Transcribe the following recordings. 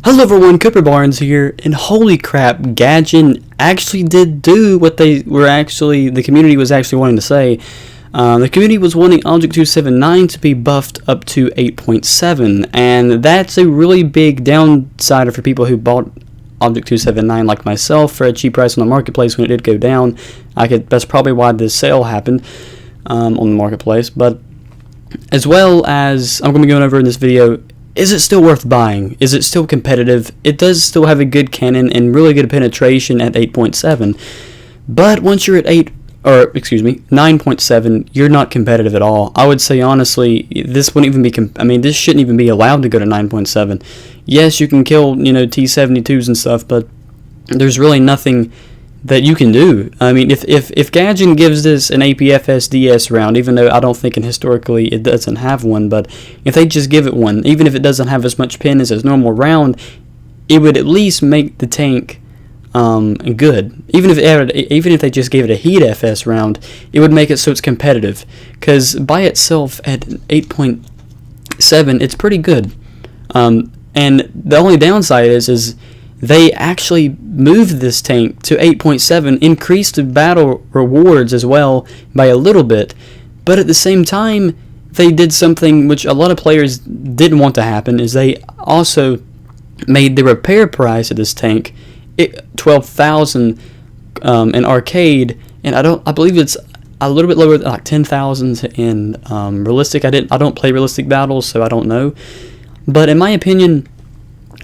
Hello everyone, Cooper Barnes here, and holy crap, Gadget actually did do what the community was actually wanting to say. The community was wanting Object 279 to be buffed up to 8.7, and that's a really big downside for people who bought Object 279 like myself for a cheap price on the marketplace when it did go down. That's probably why this sale happened on the marketplace, but as well as I'm going to be going over in this video, is it still worth buying? Is it still competitive? It does still have a good cannon and really good penetration at 8.7, but once you're at 9.7, you're not competitive at all. I would say honestly, this wouldn't even be. This shouldn't even be allowed to go to 9.7. Yes, you can kill T-72s and stuff, but there's really nothing that you can do. I mean, if Gadget gives this an APFS DS round, even though I don't think historically it doesn't have one, but if they just give it one, even if it doesn't have as much pin as a normal round, it would at least make the tank good. Even if they just gave it a Heat FS round, it would make it so it's competitive. Because by itself at 8.7, it's pretty good. And the only downside is they actually moved this tank to 8.7, increased the battle rewards as well by a little bit, but at the same time, they did something which a lot of players didn't want to happen, is they also made the repair price of this tank 12,000 in arcade, and I believe it's a little bit lower than like 10,000 in realistic. I don't play realistic battles, so I don't know, but in my opinion.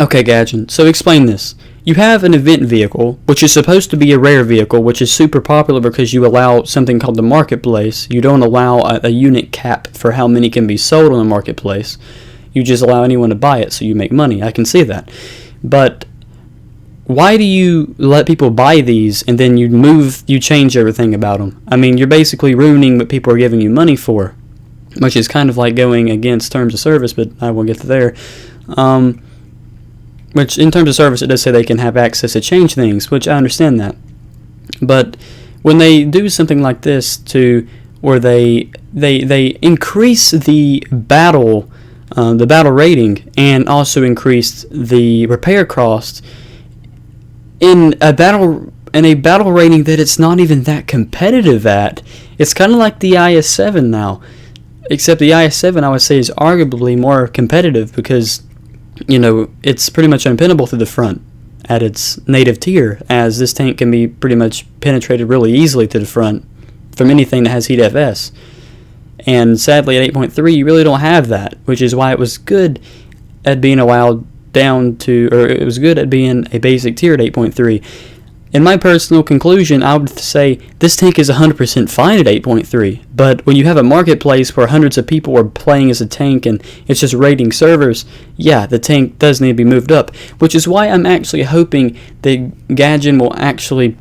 Okay, Gadget, so explain this. You have an event vehicle, which is supposed to be a rare vehicle, which is super popular because you allow something called the marketplace. You don't allow a unit cap for how many can be sold on the marketplace. You just allow anyone to buy it, so you make money. I can see that. But why do you let people buy these and then you change everything about them? I mean, you're basically ruining what people are giving you money for, which is kind of like going against terms of service, but I will get to there. Which, in terms of service, it does say they can have access to change things, which I understand that. But when they do something like this where they increase the battle rating and also increase the repair cost in a battle rating that it's not even that competitive at, it's kind of like the IS-7 now. Except the IS-7, I would say, is arguably more competitive because it's pretty much unpinnable through the front at its native tier, as this tank can be pretty much penetrated really easily to the front from anything that has Heat FS. And sadly at 8.3 you really don't have that, which is why it was good at being allowed down to, or it was good at being a basic tier at 8.3. In my personal conclusion, I would say this tank is 100% fine at 8.3, but when you have a marketplace where hundreds of people are playing as a tank and it's just raiding servers, yeah, the tank does need to be moved up, which is why I'm actually hoping that Gadget will actually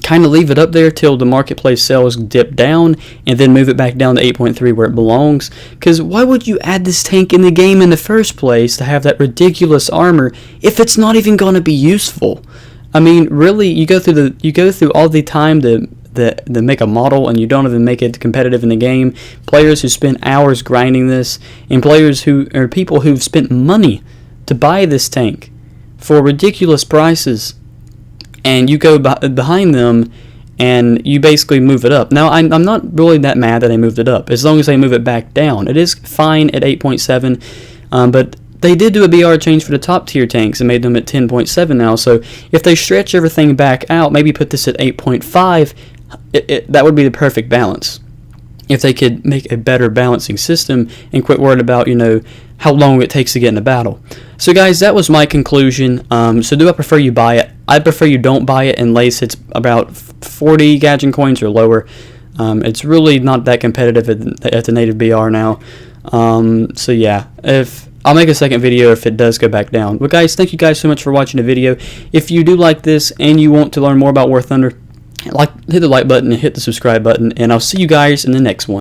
kind of leave it up there till the marketplace sales dip down and then move it back down to 8.3 where it belongs. Because why would you add this tank in the game in the first place to have that ridiculous armor if it's not even going to be useful? I mean, really, you go through all the time to make a model, and you don't even make it competitive in the game. Players who spend hours grinding this, and people who've spent money to buy this tank for ridiculous prices, and you go behind them, and you basically move it up. Now, I'm not really that mad that they moved it up, as long as they move it back down. It is fine at 8.7, but they did do a BR change for the top tier tanks and made them at 10.7 now, so if they stretch everything back out, maybe put this at 8.5, that would be the perfect balance. If they could make a better balancing system and quit worried about, how long it takes to get in a battle. So guys, that was my conclusion. So do I prefer you buy it? I prefer you don't buy it unless it's about 40 Gadget coins or lower. It's really not that competitive at the native BR now. So yeah, I'll make a second video if it does go back down. But guys, thank you guys so much for watching the video. If you do like this and you want to learn more about War Thunder, hit the like button and hit the subscribe button, and I'll see you guys in the next one.